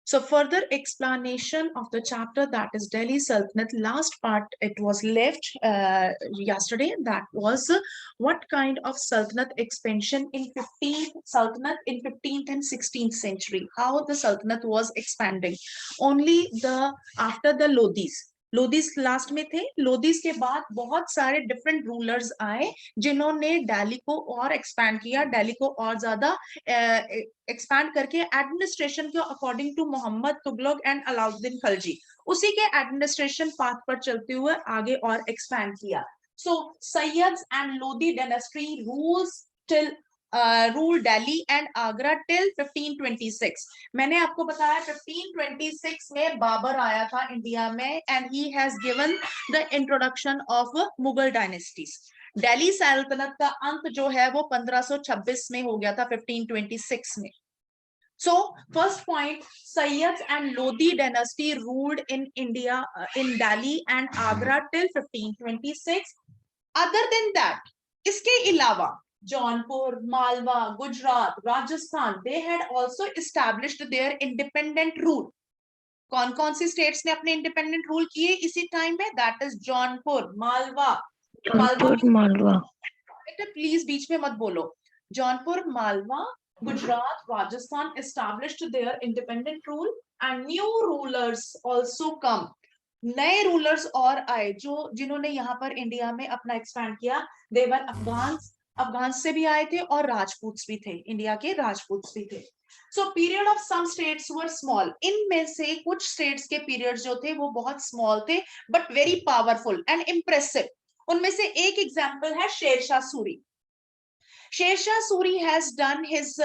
So further explanation of the chapter, that is Delhi Sultanate, last part it was left yesterday, that was what kind of Sultanate expansion in 15th and 16th century, how the Sultanate was expanding. Only the after the Lodis last में थे, लोदीज के बाद बहुत सारे different rulers आए जिन्होंने दिल्ली को और एक्सपैंड किया, दिल्ली को और ज्यादा एक्सपैंड करके एडमिनिस्ट्रेशन के according to Mohammad Tughlaq and Alauddin Khilji, उसी के एडमिनिस्ट्रेशन पाथ पर चलते हुए आगे और एक्सपैंड किया. So Sayyids and Lodi dynasty rules till rule Delhi and Agra till 1526. मैंने आपको बताया 1526 में बाबर आया था इंडिया में and he has given the introduction of Mughal dynasties. Delhi सल्तनत का अंत जो है वो 1526 में हो गया था, 1526 में. So first point, Sayyids and Lodi dynasty ruled in India, in Delhi and Agra till 1526. Other than that, इसके अलावा Jaunpur, Malwa, Gujarat, Rajasthan, they had also established their independent rule. कौन-कौन सी states ने अपने independent rule किए इसी time में? That is Jaunpur, Malwa. Malwa. बेटा please बीच में मत बोलो. Jaunpur, Malwa, Gujarat, Rajasthan established their independent rule and new rulers also come. नए रूलर्स और आए जो जिन्होंने यहाँ पर इंडिया में अपना एक्सपैंड किया. देवर अफगान से भी आए थे और राजपूत भी थे, इंडिया के राजपूत भी थे. So period of some states were small. इनमें से कुछ स्टेट्स के पीरियड्स जो थे वो बहुत स्मॉल थे but very powerful and impressive. उनमें से एक एग्जाम्पल है Sher Shah Suri. Sher Shah Suri has done his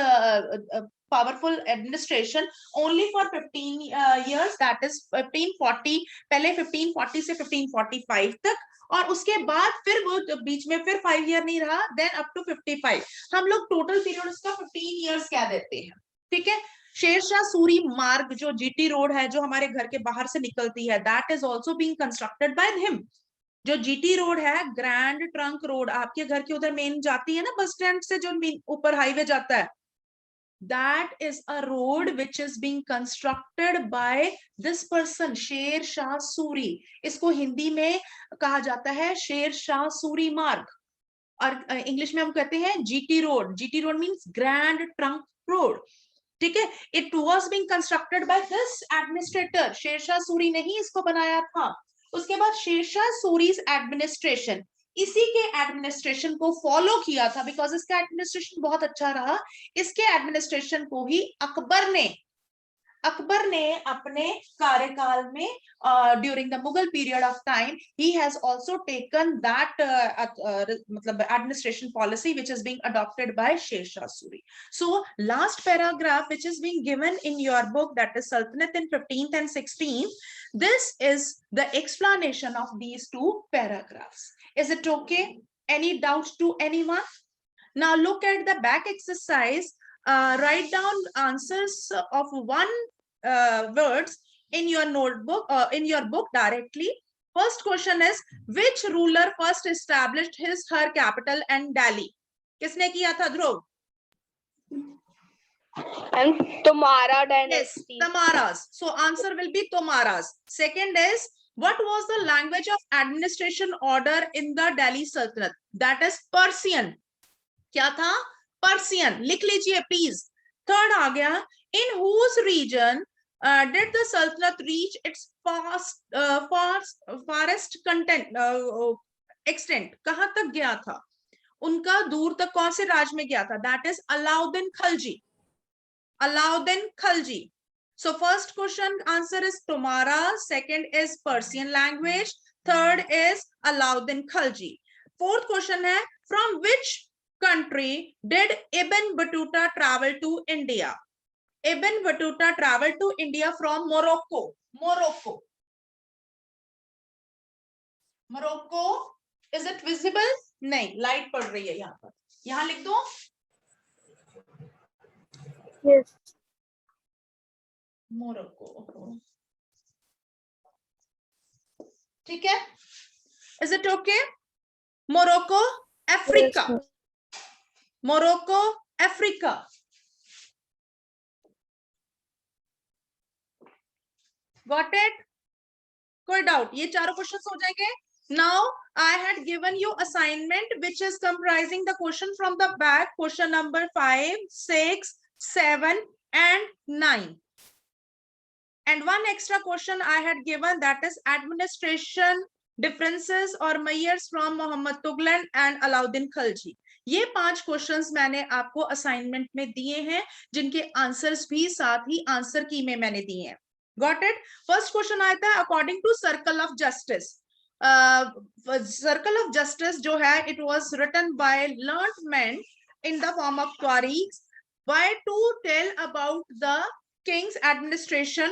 powerful administration only for 15 years, that is 1540, पहले 1540 से 1545 तक, और उसके बाद फिर वो बीच में फिर 5 ईयर नहीं रहा, देन अप टू 55. हम लोग टोटल पीरियड उसका 15 इयर्स क्या देते हैं. ठीक है. शेरशाह सूरी मार्ग जो जीटी रोड है जो हमारे घर के बाहर से निकलती है, that is also being constructed by him. जो जीटी रोड है, ग्रैंड ट्रंक रोड, आपके घर के उधर मेन जाती है ना बस स्टैंड से जो ऊपर हाईवे जाता है, that is a road which is being constructed by this person शेर शाह सूरी. इसको हिंदी में कहा जाता है शेर शाह सूरी मार्ग और इंग्लिश में हम कहते हैं GT road. GT road means grand trunk road. ठीक है. It was being constructed by this administrator. शेर शाह सूरी ने ही इसको बनाया था. उसके बाद शेर शाह सूरीज एडमिनिस्ट्रेशन, इसी के एडमिनिस्ट्रेशन को फॉलो किया था बिकॉज इसका एडमिनिस्ट्रेशन बहुत अच्छा रहा. इसके एडमिनिस्ट्रेशन को ही अकबर ने अपने कार्यकाल में during the Mughal period of time ही हैज आल्सो टेकन दैट मतलब administration policy which is being adopted by Sher Shah Suri. So last paragraph which is being given in your book, that is sultanate in 15th and 16th. This is the explanation of these two paragraphs. Is it okay? Any doubt to anyone? Now look at the back exercise. Write down answers of one words in your notebook in your book directly. First question is, which ruler first established her capital and Delhi? किसने किया था ध्रुव? And Tomara dynasty. Yes, Tomaras. So answer will be Tomaras. Second is, what was the language of administration order in the Delhi Sultanate? That is Persian. क्या था? Persian. लिख लीजिए please. Third आ गया, in whose region did the Sultanate reach its farthest extent? कहाँ तक गया था? उनका दूर तक कौन से राज्य में गया था? That is Alauddin Khilji. Alauddin Khilji. So first question answer is Tomara, second is Persian language, third is Alauddin Khilji. Fourth question है, from which country did Ibn Battuta travel to India? Ibn Battuta traveled to India from Morocco. Morocco, is it visible? नहीं, light पड़ रही है यहाँ पर. यहाँ लिख दो. Yes. Morocco. ठीक है. Is it okay? Morocco, Africa. Yes. Morocco, Africa. Got it? कोई डाउट? ये चारों क्वेश्चंस हो जाएंगे. Now I had given you assignment which is comprising the question from the back, question number 5, 6, 7 and 9. And one extra question I had given, that is administration differences or mayors from Muhammad Tughlaq and Alauddin Khilji. ये 5 questions मैंने आपको assignment में दिए हैं, जिनके answers भी साथ ही answer की में मैंने दिए हैं. Got it? फर्स्ट क्वेश्चन आता है according to circle of justice. Circle of justice जो है, it was written by learned man in the form of tariqs by to tell about the king's administration.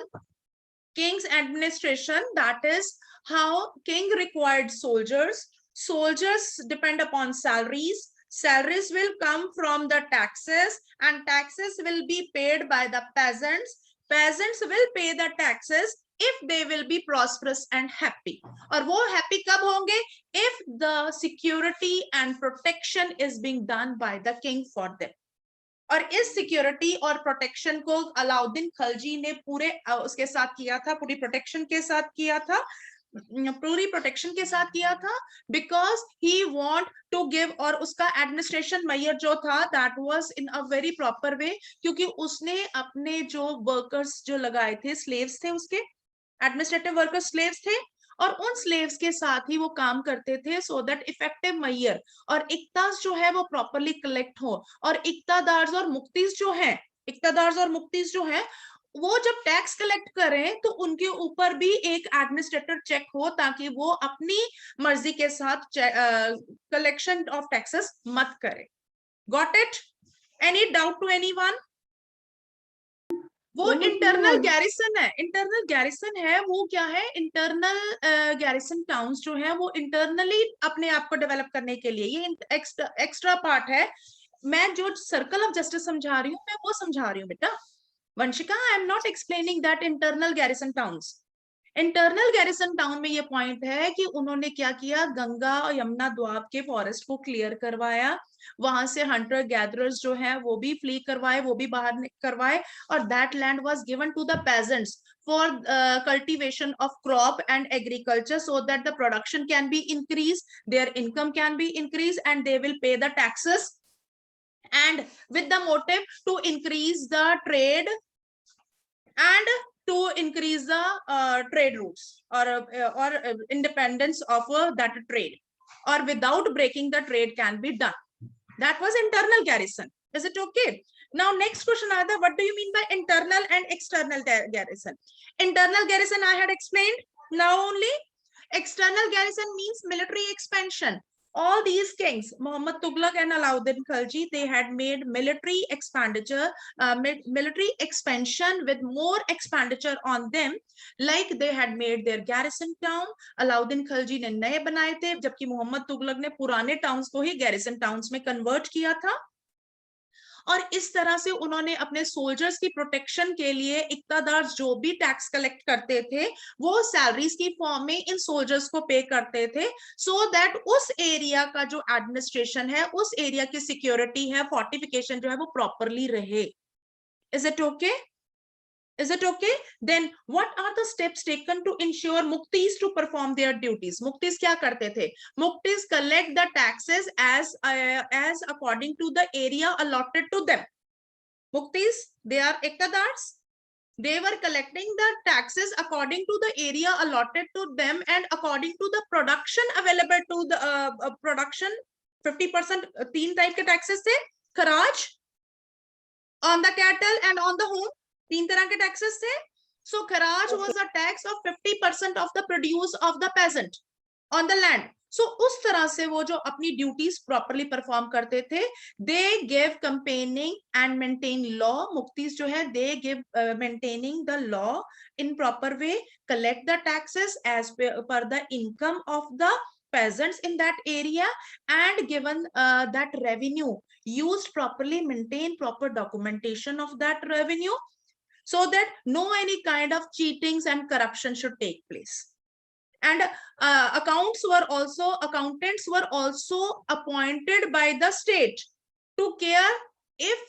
That is how king required soldiers. Soldiers depend upon salaries. Salaries will come from the taxes, and taxes will be paid by the peasants. Peasants will pay the taxes if they will be prosperous and happy. और वो happy कब होंगे? If the security and protection is being done by the king for them. और इस security और protection को अलाउद्दीन खलजी ने पूरे उसके साथ किया था, पूरी प्रोटेक्शन के साथ किया था, because he want to give. और उसका एडमिनिस्ट्रेशन मेयर जो था, that was in a very proper way, क्योंकि उसने अपने जो वर्कर्स जो लगाए थे, स्लेव्स थे, उसके एडमिनिस्ट्रेटिव वर्कर्स स्लेव्स थे, और उन स्लेव्स के साथ ही वो काम करते थे, सो दैट इफेक्टिव मेयर और इक्तास जो है वो प्रॉपरली कलेक्ट हो. और इक्तादार्स और मुक्तिस जो है वो जब टैक्स कलेक्ट करें तो उनके ऊपर भी एक एडमिनिस्ट्रेटर चेक हो, ताकि वो अपनी मर्जी के साथ कलेक्शन ऑफ टैक्सेस मत करे. Got it? Any doubt to anyone? वो इंटरनल गैरिसन है. वो क्या है? इंटरनल गैरिसन टाउन्स जो है वो इंटरनली अपने आप को डेवलप करने के लिए, ये एक्स्ट्रा पार्ट है. मैं जो सर्कल ऑफ जस्टिस समझा रही हूँ, मैं वो समझा रही हूँ बेटा. Vanshika, I am not explaining that internal garrison towns. Internal garrison town में ये पॉइंट है कि उन्होंने क्या किया, गंगा और यमुना द्वाब के फॉरेस्ट को क्लियर करवाया, वहां से हंटर गैदरर्स जो है वो भी फ्ली करवाए, वो भी बाहर करवाए, और that land was given to the peasants for cultivation of crop and agriculture, so that the production can be increase, their income can be increase, and they will pay the taxes, and with the motive to increase the trade and to increase the trade routes or independence of that trade, or without breaking the trade can be done. That was internal garrison. Is it okay? Now next question, Ada, what do you mean by internal and external garrison? Internal garrison I had explained. Now only external garrison means military expansion. All these kings, Muhammad Tughlaq and Alauddin Khilji, they had made military expansion with more expenditure on them. Like they had made their garrison town. Alauddin Khilji ने नए बनाए थे, जबकि मोहम्मद तुगलक ने पुराने towns को ही garrison towns में convert किया था. और इस तरह से उन्होंने अपने सोल्जर्स की प्रोटेक्शन के लिए इक्तादार जो भी टैक्स कलेक्ट करते थे, वो सैलरीज की फॉर्म में इन सोल्जर्स को पे करते थे, सो दैट उस एरिया का जो एडमिनिस्ट्रेशन है, उस एरिया की सिक्योरिटी है, फोर्टिफिकेशन जो है वो प्रॉपरली रहे. Is it okay? Is it okay? Then what are the steps taken to ensure muktis to perform their duties? Muktis क्या करते थे? Muktis collect the taxes as according to the area allotted to them. Muktis, they are iqtadars. They were collecting the taxes according to the area allotted to them and according to the production available to the production. 50% तीन type के taxes थे. Kharaj on the cattle and on the home. तीन तरह के taxes थे. So kharaj was a tax of 50% of the produce of the peasant on the land. So उस तरह से वो जो अपनी ड्यूटीज प्रॉपरली परफॉर्म करते थे, they give campaigning and maintain law. Muqtis जो है, they give maintaining the law in proper way, collect the taxes as per the income of the peasants in that area, and given that revenue used properly, maintain proper documentation of that revenue, so that no any kind of cheatings and corruption should take place. And accountants were also appointed by the state to care if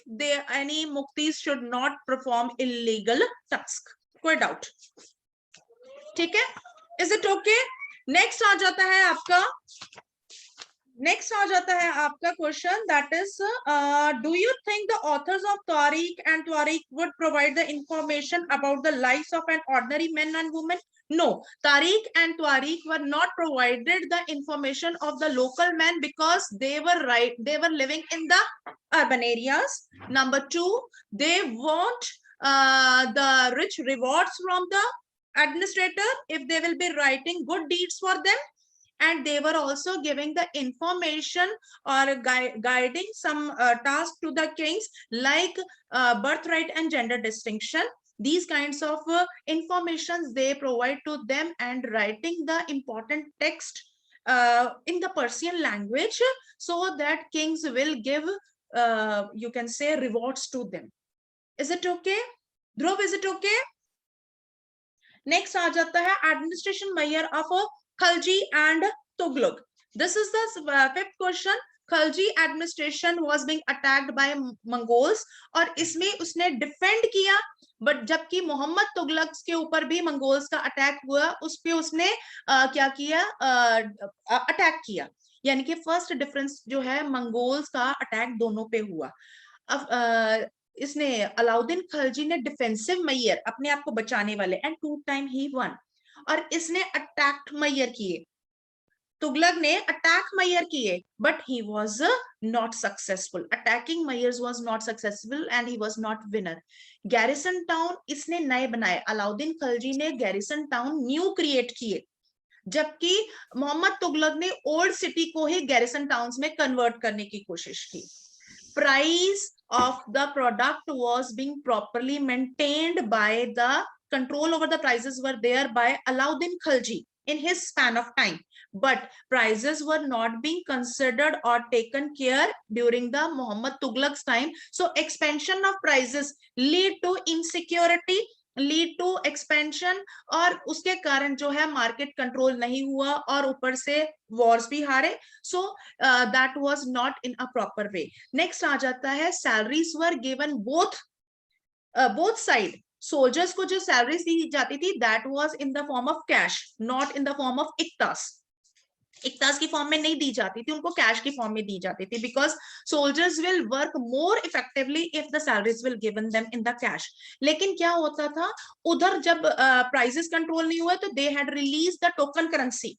any muktis should not perform illegal task. कोई doubt? ठीक है, is it okay? Next आ जाता है आपका question, that is do you think the author's of तारीख and तारीख would provide the information about the lives of an ordinary man and women? No, Tariq and Tariq were not provided the information of the local men because they were living in the urban areas. Number 2, they want the rich rewards from the administrator if they will be writing good deeds for them, and they were also giving the information or guiding some task to the kings, like birthright and gender distinction. These kinds of informations they provide to them, and writing the important text in the Persian language, so that kings will give you can say rewards to them. Is it okay, Dhruv? Is it okay? Next aa jata hai administration mayor of Khalji and Tughlaq. This is the fifth question. Khalji administration was being attacked by Mongols, और इसमें उसने defend किया, but जबकि मोहम्मद तुगलक के ऊपर भी Mongols का attack हुआ, उस पे उसने क्या किया, अटैक किया। यानी कि फर्स्ट डिफरेंस जो है, मंगोल्स का अटैक दोनों पे हुआ। अब इसने अलाउद्दीन खलजी ने डिफेंसिव मैयर, अपने आप को बचाने वाले, एंड 2 टाइम ही वन, और इसने अटैक्ड मैयर किए। तुगलक ने अटैक मैयर किए, but he was not successful. Attacking measures was not successful and he was not winner. Garrison town इसने नए बनाए, अलाउद्दीन खलजी ने गैरिसन टाउन न्यू क्रिएट किए, जबकि मोहम्मद तुगलक ने ओल्ड सिटी को ही गैरिसन टाउन्स में कन्वर्ट करने की कोशिश की। Price of the product was being properly maintained by the control over the prices were there by Alauddin Khalji in his span of time, but prices were not being considered or taken care during the Muhammad Tughlaq's time. So expansion of prices lead to insecurity, lead to expansion, और उसके कारण जो है market control नहीं हुआ, और ऊपर से वॉर्स भी हारे। So that was not in a proper way. Next आ जाता है salaries were given both side. Soldiers को जो सैलरीज दी जाती थी, that was in the form of cash, not in the form of iqtas. Iqtas की फॉर्म में नहीं दी जाती थी, उनको कैश की फॉर्म में दी जाती थी, because soldiers will work more effectively if the salaries will given them in the cash. लेकिन क्या होता था, उधर जब प्राइसेस कंट्रोल नहीं हुआ, तो they had release the token currency.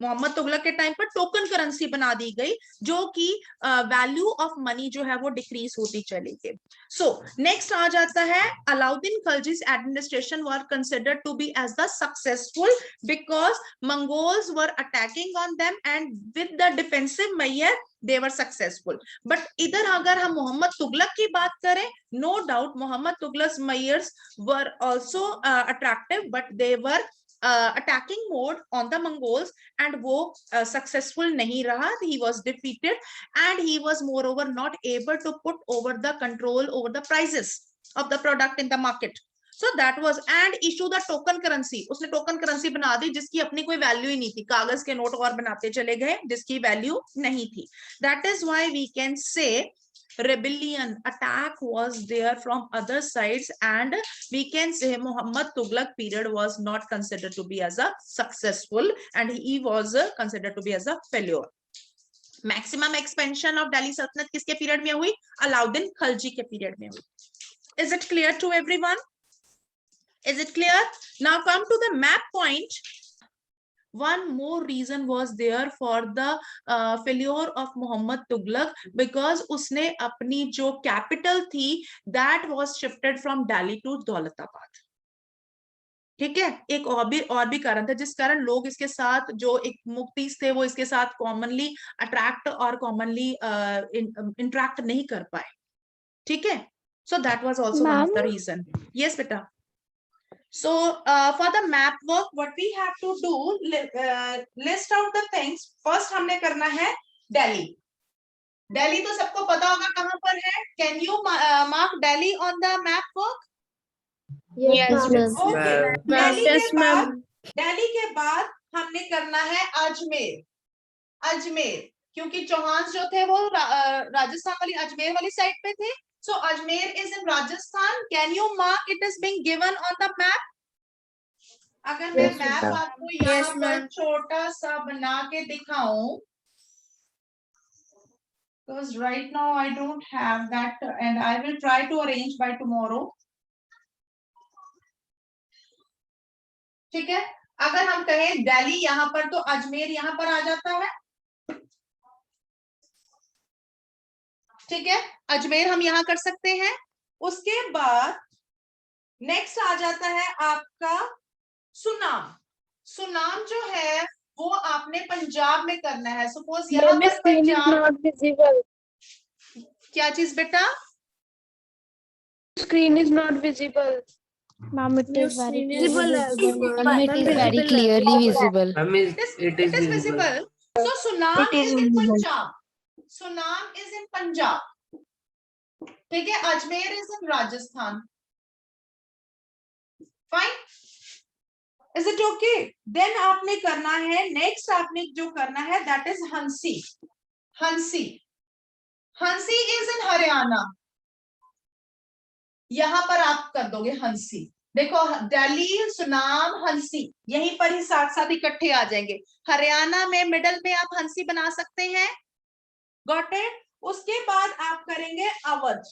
Mohammad Tughlaq के टाइम पर टोकन करेंसी बना दी गई, जो कि वैल्यू ऑफ मनी जो है वो डिक्रीज होती चली गई। सो नेक्स्ट आ जाता है Alauddin खलजी's administration were considered to be as the successful because Mongols were attacking on them, and with the defensive measure they were successful. But इधर अगर हम मोहम्मद तुगलक की बात करें, no doubt Mohammad तुगलक's measures were also attractive, but they were attacking mode on the Mongols, and वो successful नहीं रहा. He was defeated, and he was moreover not able to put over the control over the prices of the product in the market. So that was, and issue the token currency. उसने token currency बना दी जिसकी अपनी कोई value ही नहीं थी, कागज के note और बनाते चले गए जिसकी वैल्यू नहीं थी। That is why we can say rebellion attack was there from other sides, and we can say Muhammad Tughlaq period was not considered to be as a successful, and he was considered to be as a failure. Maximum expansion of Delhi Sultanate किसके period में हुई? अलाउद्दीन खलजी के period में हुई। Is it clear to everyone? Is it clear? Now come to the map point. One more reason was there for the failure of Muhammad Tughlaq, because उसने अपनी जो capital थी, that was shifted from Delhi to Daulatabad. ठीक है, एक और भी कारण था जिस कारण लोग इसके साथ, जो एक मुक्तिस थे, वो इसके साथ कॉमनली अट्रैक्ट और कॉमनली इंटरेक्ट नहीं कर पाए। ठीक है, so that was also one of the reason. Yes बेटा। So for the map work, what we have to do, list out the things. First हमने करना है Delhi. Delhi तो सबको पता होगा कहाँ पर है। Can you mark Delhi on the map work? Yes, ma'am. Okay. Delhi के बाद हमने करना है अजमेर। अजमेर, क्योंकि चौहान जो थे वो राजस्थान वाली अजमेर वाली साइड पे थे। So Ajmer is in Rajasthan. Can you mark it is being given on the map? अगर मैं Yes, मैप ma'am. आपको यहाँ Yes, पर ma'am. छोटा सा बना के दिखाऊं, because right now I don't have that and I will try to arrange by tomorrow. ठीक है, अगर हम कहें दिल्ली यहाँ पर तो अजमेर यहाँ पर आ जाता है। ठीक है, अजमेर हम यहाँ कर सकते हैं। उसके बाद नेक्स्ट आ जाता है आपका सुनाम। सुनाम जो है वो आपने पंजाब में करना है। सपोज यहाँ Ma'am, पर screen is Punjab, not visible. क्या चीज बेटा? Screen is not visible. Ma'am, it Your is very screen is clearly visible. visible. Ma'am, it is very clearly visible. Ma'am, it is visible. visible. So Sunam It is is in visible. Punjab. Sunam is in Punjab. ठीक है, Ajmer is in Rajasthan. Fine. Is it okay? Then आपने करना है, next आपने जो करना है that is हंसी। हंसी, हंसी is in हरियाणा। यहां पर आप कर दोगे हंसी। देखो दिल्ली, सुनाम, हंसी यहीं पर ही साथ साथ इकट्ठे आ जाएंगे। हरियाणा में मिडल में आप हंसी बना सकते हैं। Got it? उसके बाद आप करेंगे Awadh.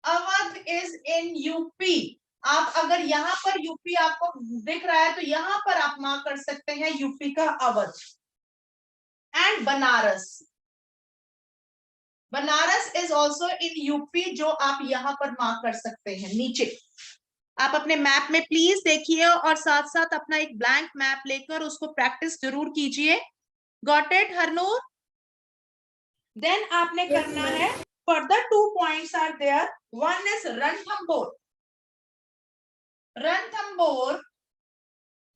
Awadh is in UP. आप अगर यहाँ पर यूपी आपको दिख रहा है तो यहाँ पर आप मार्क कर सकते हैं यूपी का Awadh. And Banaras, Banaras is also in UP, जो आप यहाँ पर मार्क कर सकते हैं नीचे। आप अपने मैप में प्लीज देखिए और साथ साथ अपना एक ब्लैंक मैप लेकर उसको प्रैक्टिस जरूर कीजिए। Got it Harnoor? देन आपने करना है, further 2 points are there. One is Ranthambore. Ranthambore,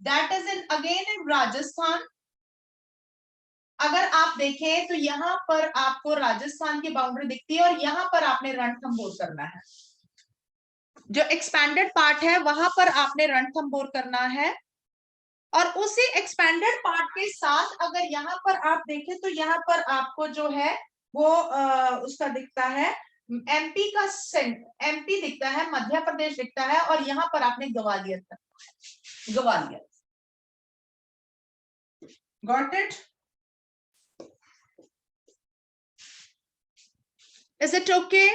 that is in again in Rajasthan. अगर आप देखें तो यहाँ पर आपको राजस्थान की बाउंड्री दिखती है और यहाँ पर आपने रणथंबोर करना है। जो एक्सपैंडेड पार्ट है वहां पर आपने रणथंबोर करना है। और उसी एक्सपैंडेड पार्ट के साथ अगर यहाँ पर आप देखें तो यहाँ पर आपको जो है वो उसका दिखता है एमपी का एमपी दिखता है, मध्य प्रदेश दिखता है और यहाँ पर आपने ग्वालियर करना है। Gwalior. Got it? Is it okay?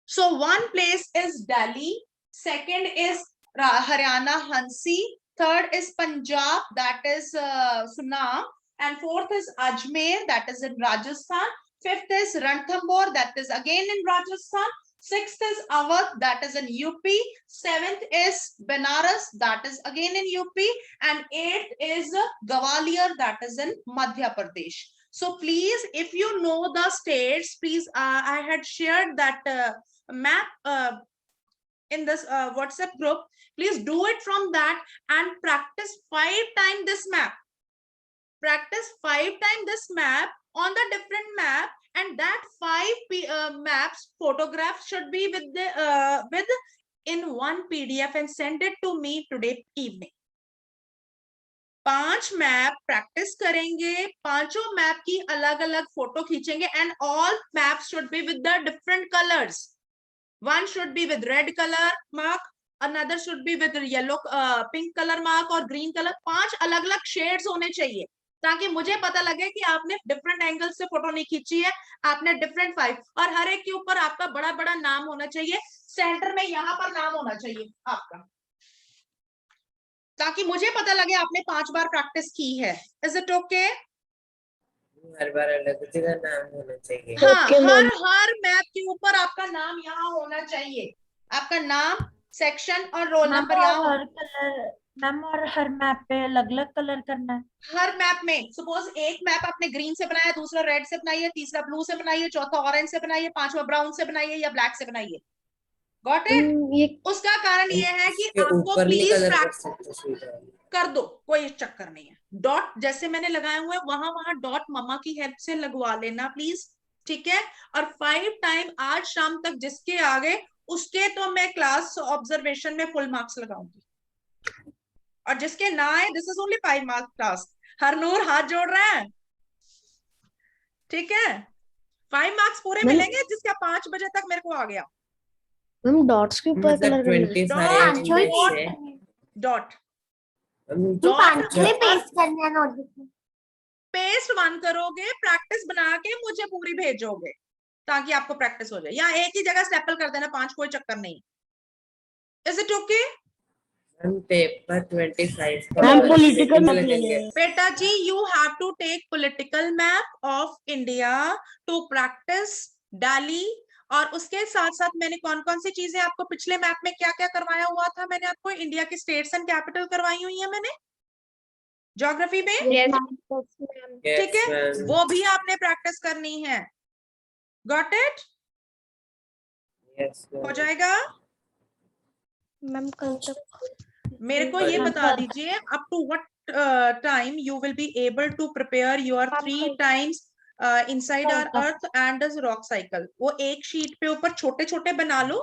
So one place is Delhi, second is Haryana Hansi, third is Punjab, that is Sunam, and fourth is Ajmer, that is in Rajasthan, fifth is Ranthambore, that is again in Rajasthan, sixth is Awadh, that is in UP, seventh is Benares, that is again in UP, and eighth is Gwalior, that is in Madhya Pradesh. So please, if you know the states, please, I had shared that map in this WhatsApp group. Please do it from that and practice 5 times this map. Practice 5 times this map on the different map, and that 5 maps photographs should be with the with in one PDF and send it to me today evening. 5 map practice करेंगे, पांचों map की अलग अलग photo खींचेंगे and all map should be with the different colours. One should be with red colour mark, another should be with yellow pink colour mark और green colour. 5 अलग अलग shades होने चाहिए ताकि मुझे पता लगे कि आपने डिफरेंट एंगल से फोटो नहीं खींची है, आपने डिफरेंट 5। और हर एक के ऊपर आपका बड़ा बड़ा नाम होना चाहिए, सेंटर में यहाँ पर नाम होना चाहिए आपका, ताकि मुझे पता लगे आपने 5 बार प्रैक्टिस की है। Is it okay? हर बार अलग जगह नाम होना चाहिए। हाँ, Okay, ma'am. हर मैप के ऊपर आपका नाम यहाँ होना चाहिए, आपका नाम, सेक्शन और रोल नंबर यहाँ। हर कलर मैम, और हर मैप पे अलग अलग कलर करना है। हर मैप में सपोज एक मैप आपने ग्रीन से बनाया, दूसरा रेड से बनाइए, तीसरा ब्लू से बनाइए, चौथा ऑरेंज से बनाइए, पांचवा ब्राउन से बनाइए या ब्लैक से बनाइए। Got it? उसका कारण ये है कि आपको प्लीज कर दो, कोई चक्कर नहीं है। डॉट जैसे मैंने लगाए हुए वहां डॉट मम्मा की हेल्प से लगवा लेना प्लीज, ठीक है? और 5 टाइम आज शाम तक जिसके आगे उसके तो मैं क्लास ऑब्जर्वेशन में फुल मार्क्स लगाऊंगी, और जिसके ना आए this is only 5 marks task. Harnoor हाथ जोड़ रहा है, ठीक है? 5 मार्क्स पूरे मिलेंगे जिसका 5 बजे तक मेरे को आ गया। मैम डॉट्स के ऊपर कलर करना है। डॉट पेस्ट करना है नोटबुक में। पेस्ट वन करोगे, प्रैक्टिस बना के मुझे पूरी भेजोगे ताकि आपको प्रैक्टिस हो जाए, या एक ही जगह स्टेपल कर देना 5, कोई चक्कर नहीं। Is it okay? Paper 25 ma'am political map लगेंगे। बेटा जी, you have to take political map of India to practice daily. और उसके साथ साथ मैंने कौन कौन सी चीजें आपको पिछले मैप में क्या क्या करवाया हुआ था, मैंने आपको इंडिया की स्टेट्स एंड कैपिटल करवाई हुई है मैंने ज्योग्राफी में, ठीक है, वो भी आपने प्रैक्टिस करनी है। Got it? हो जाएगा? मैम कल तक मेरे को ये बता दीजिए up to what time you will be able to prepare your 3 times inside our earth and rock cycle. वो एक शीट पे ऊपर छोटे छोटे बना लो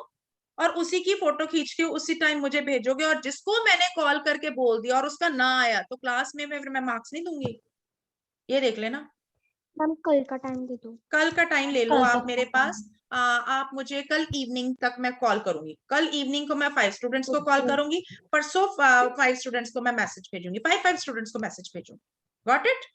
और उसी की फोटो खींच के उसी टाइम मुझे भेजोगे। और जिसको मैंने कॉल करके बोल दिया और उसका ना आया तो क्लास में मैं मार्क्स नहीं दूंगी, ये देख लेना। मैम कल का टाइम दे दो। कल का टाइम ले लो कल आप तक मेरे पास। आप मुझे कल इवनिंग तक मैं कॉल करूंगी। कल इवनिंग को मैं 5 स्टूडेंट्स को कॉल करूंगी, परसों 5 स्टूडेंट्स को मैं मैसेज भेजूंगी, 5 स्टूडेंट्स को मैसेज भेजूंगी। Got it?